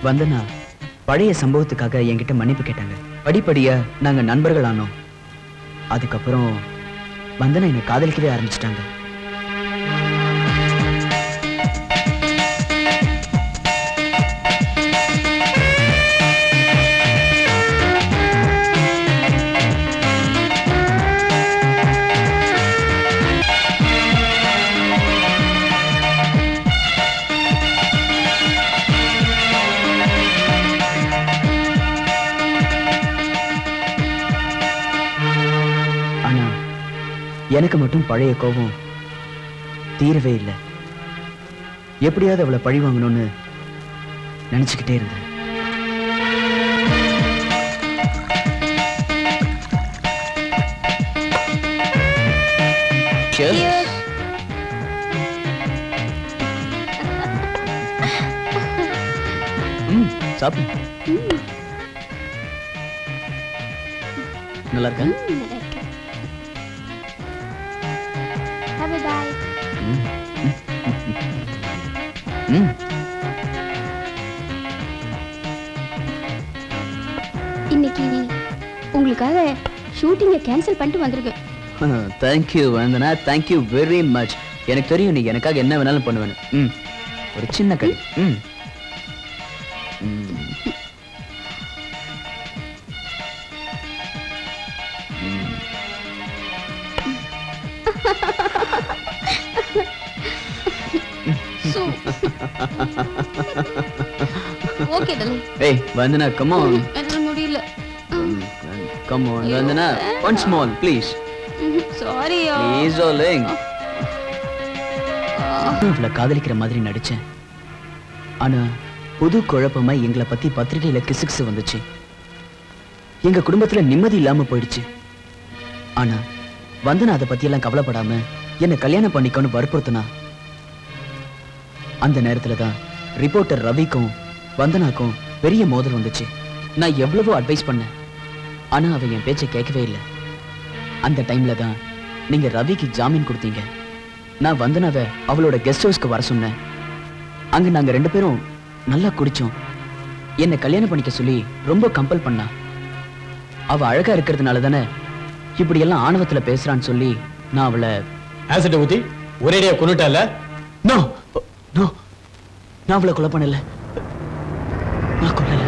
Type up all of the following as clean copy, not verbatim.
வந்தனா பழைய சம்பவத்துக்காக என்கிட்ட மன்னிப்பு கேட்டாங்க. படிப்படியா நாங்க நண்பர்கள் ஆனோம். அதுக்கப்புறம் வந்தனா என்னை காதலிக்கவே ஆரம்பிச்சிட்டாங்க. எனக்கு மட்டும் பழைய கோபம் தீரவே இல்லை. எப்படியாவது அவளை பழி வாங்கணும்னு நினைச்சுக்கிட்டே இருந்தேன். சாப்பிடு. நல்லா இருக்கேன். இன்னைக்கு உங்களுக்காக ஷூட்டிங்கை கேன்சல் பண்ணிட்டு வந்திருக்கேன். தேங்க்யூ வந்தனா, தேங்க்யூ வெரி மச். எனக்கு தெரியும் நீ எனக்காக என்ன வேணாலும் பண்ணுவேன்னு. ஒரு சின்ன கை. Okay darling. ஏய் வந்தனா கம் ஆன். என்னால முடியல. Come on Vandana, once more please. Sorry yeah. Please darling. அவளை காதலிக்கிற மாதிரி நடிச்சேன். ஆனா புது குழப்பமா எங்களை பத்தி பத்திரிகையில கிசுகிசு வந்துச்சு. எங்க குடும்பத்துல நிம்மதி இல்லாம போயிடுச்சு. ஆனா வந்தனா அதை பத்தி எல்லாம் கவலைப்படாம என்ன கல்யாணம் பண்ணிக்கோன்னு வற்புறுத்தினா. அந்த நேரத்துல தான் ரிப்போர்ட்டர் ரவிக்கும் வந்தனாக்கும் பெரிய மோதல் வந்துச்சு. நான் எவ்வளவோ அட்வைஸ் பண்ணேன். ஆனா அவ என் பேச்சை கேட்கவே இல்லை. அந்த டைம்ல தான் நீங்க ரவிக்கு ஜாமீன் கொடுத்தீங்க. நான் வந்தனாவை அவளோட கெஸ்ட் ஹவுஸ்க்கு வர சொன்னேன். அங்க நாங்க 2 பேரும் நல்லா குடிச்சோம். என்னை கல்யாணம் பண்ணிக்க சொல்லி ரொம்ப கம்பல் பண்ணா. அவ அழகா இருக்கிறதுனால தானே இப்படி எல்லாம் ஆணவத்துல பேசுறான்னு சொல்லி நான் அவளை ஆசிட் ஊத்தி ஒரேடியா கொன்னுட்டல. நோ நோ, நான் அவளை கொலை பண்ணல. நான் கொல்லல.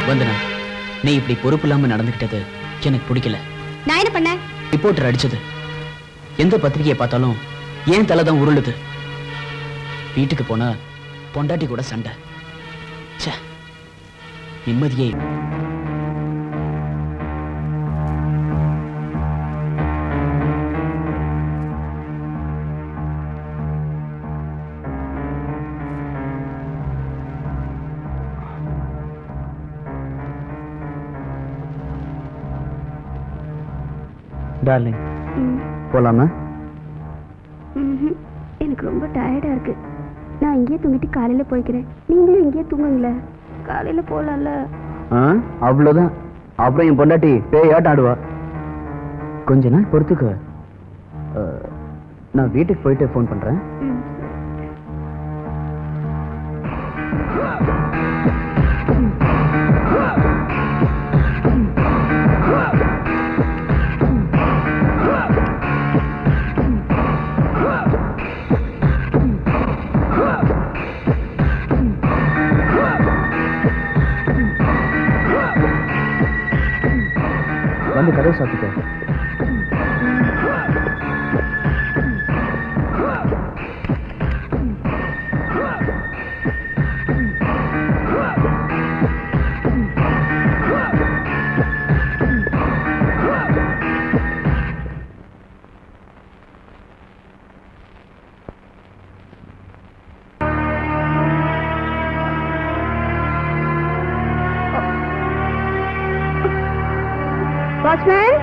வந்தனா, நீ இப்படி பொறுப்பு இல்லாம நடந்துகிட்டது எனக்கு பிடிக்கல. நான் என்ன பண்ண? ரிப்போர்ட்டர் அடிச்சது. எந்த பத்திரிகையை பார்த்தாலும் ஏன் தலை தான் உருளுது. வீட்டுக்கு போனா பொண்டாட்டி கூட சண்டை. நிம்மதியே. டார்லிங் போலாமா? எனக்கு ரொம்ப டயர்டா இருக்கு. நான் இங்கேயே தூங்கிட்டு காலையில போய்க்கிறேன். நீங்களும் இங்கேயே தூங்குங்களேன். காலையில போலாம்ல. அவ்வளவுதான். அப்புறம் என் பொண்டாட்டி பேயாட்ட ஆடுவா. கொஞ்ச நாள் பொறுத்துக்க. நான் வீட்டுக்கு போயிட்டு ஃபோன் பண்றேன். வந்து கதவை சாத்திக்க. வாட்ச்மேன்.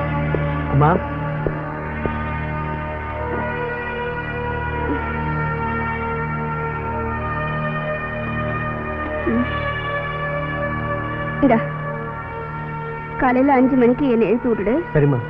அம்மா. இந்தா காலையில 5 மணிக்கு என்ன எழுப்பி விட்டுடு. சரிம்மா.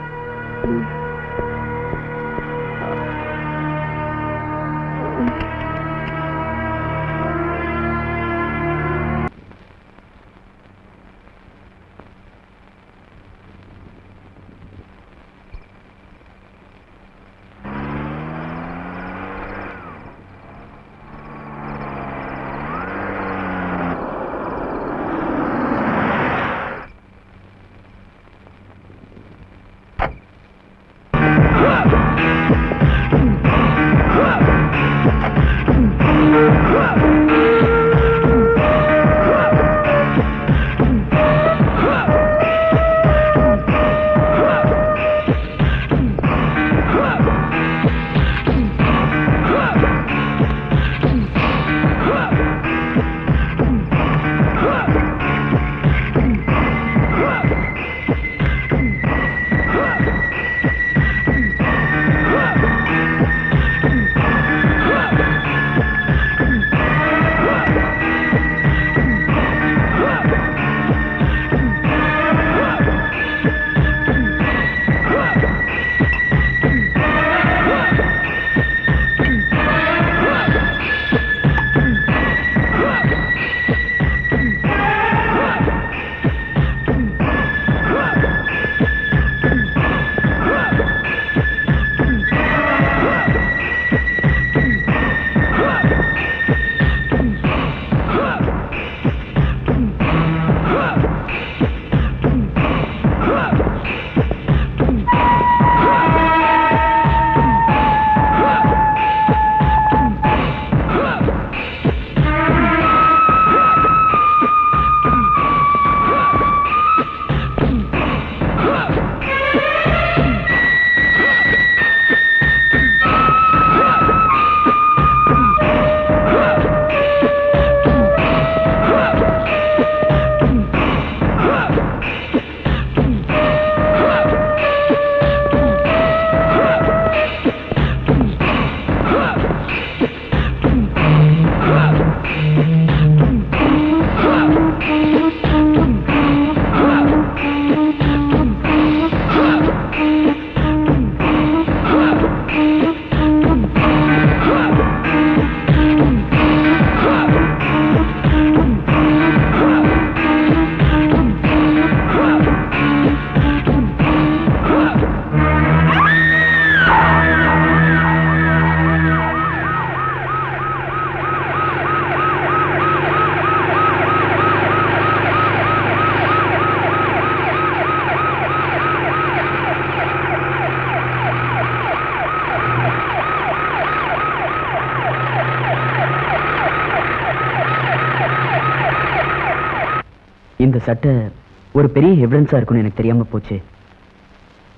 இந்த சட்டை ஒரு பெரிய எவிடன்ஸா இருக்கும்னு எனக்கு தெரியாம போச்சு.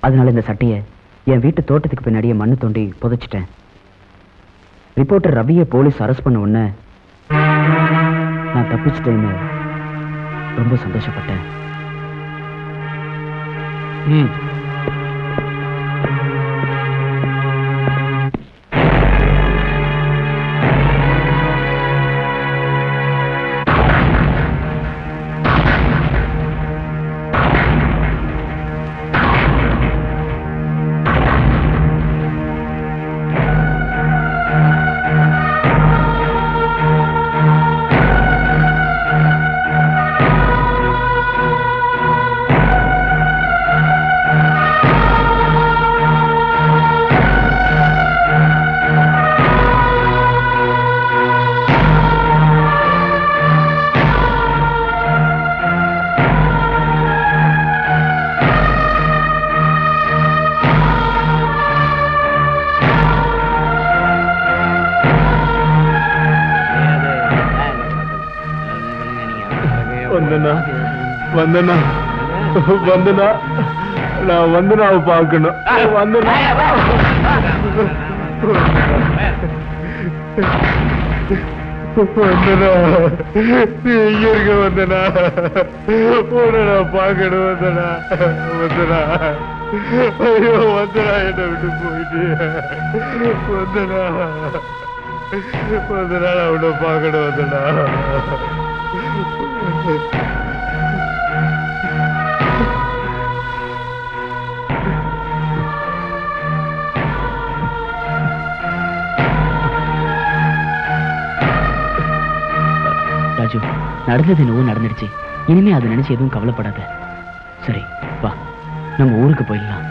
அதனால இந்த சட்டையை என் வீட்டு தோட்டத்துக்கு பின்னாடியே மண்ணு தோண்டி புதைச்சிட்டேன். ரிப்போர்ட்டர் ரவியை போலீஸ் அரெஸ்ட் பண்ண உடனே நான் தப்பிச்சிட்டேன்னு ரொம்ப சந்தோஷப்பட்டேன். வந்தனா வந்தனா நான் வந்தனாவை பார்க்கணும். வந்தனா வந்தனா நீ இங்க இருக்க வந்தனா உன்னை நான் பார்க்கணும் வந்தனா வந்தனா ஐயோ வந்தனா என்னை விட்டு போயிட்டு வந்தனா வந்தனா நான் உன்னை பார்க்கணும் வந்தனா ராஜு, நடந்தது என்னவோ நடந்துடுச்சு. இனிமே அதை நினைச்சு எதுவும் கவலைப்படாத. சரி வா, நம்ம ஊருக்கு போயிடலாம்.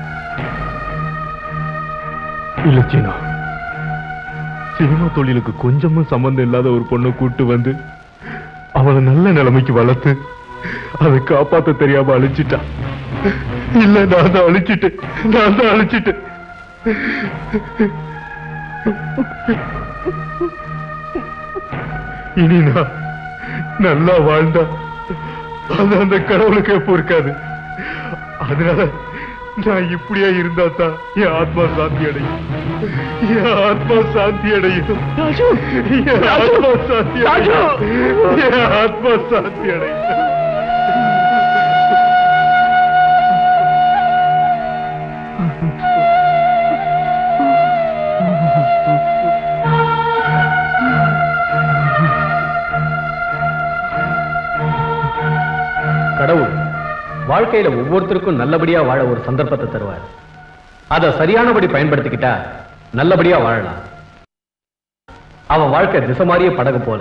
இல்ல சீனா, சினிமா தொழிலுக்கு கொஞ்சமும் சம்பந்தம் இல்லாத ஒரு பொண்ணை கூட்டு வந்து அவளை நல்ல நிலைமைக்கு வளர்த்து அதை காப்பாத்த தெரியாம அழிச்சிட்டா. இல்ல நான் தான் அழிச்சிட்டேன். இனி நான் நல்லா வாழ்ந்தா அது அந்த கடவுளுக்கே பொறுக்காது. அதனால நான் இப்படியே இருந்தா தான் என் ஆத்மா சாந்தி அடையும். என் ஆத்மா சாந்தி அடையும். கடவுள் வாழ்க்கையில ஒவ்வொருத்தருக்கும் நல்லபடியா வாழ ஒரு சந்தர்ப்பத்தை தருவார். அதை சரியானபடி பயன்படுத்திக்கிட்டா நல்லபடியா வாழலாம். அவன் வாழ்க்கை திசை மாறிய படகு போல.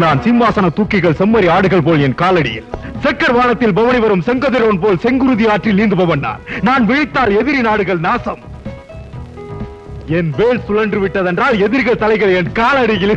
நான் சிம்மாசன தூக்கிகள் செம்மறி ஆடுகள் போல் என் காலடியில், செக்கர் வானத்தில் பவனி வரும் செங்கதிரோன் போல் செங்குருதி ஆற்றில் நீந்துபவன் நான் விழித்தால் எதிரி நாடுகள் நாசம். என் வேல் சுழன்று விட்டதென்றால் எதிரிகள் தலைகள் என் காலடியில்.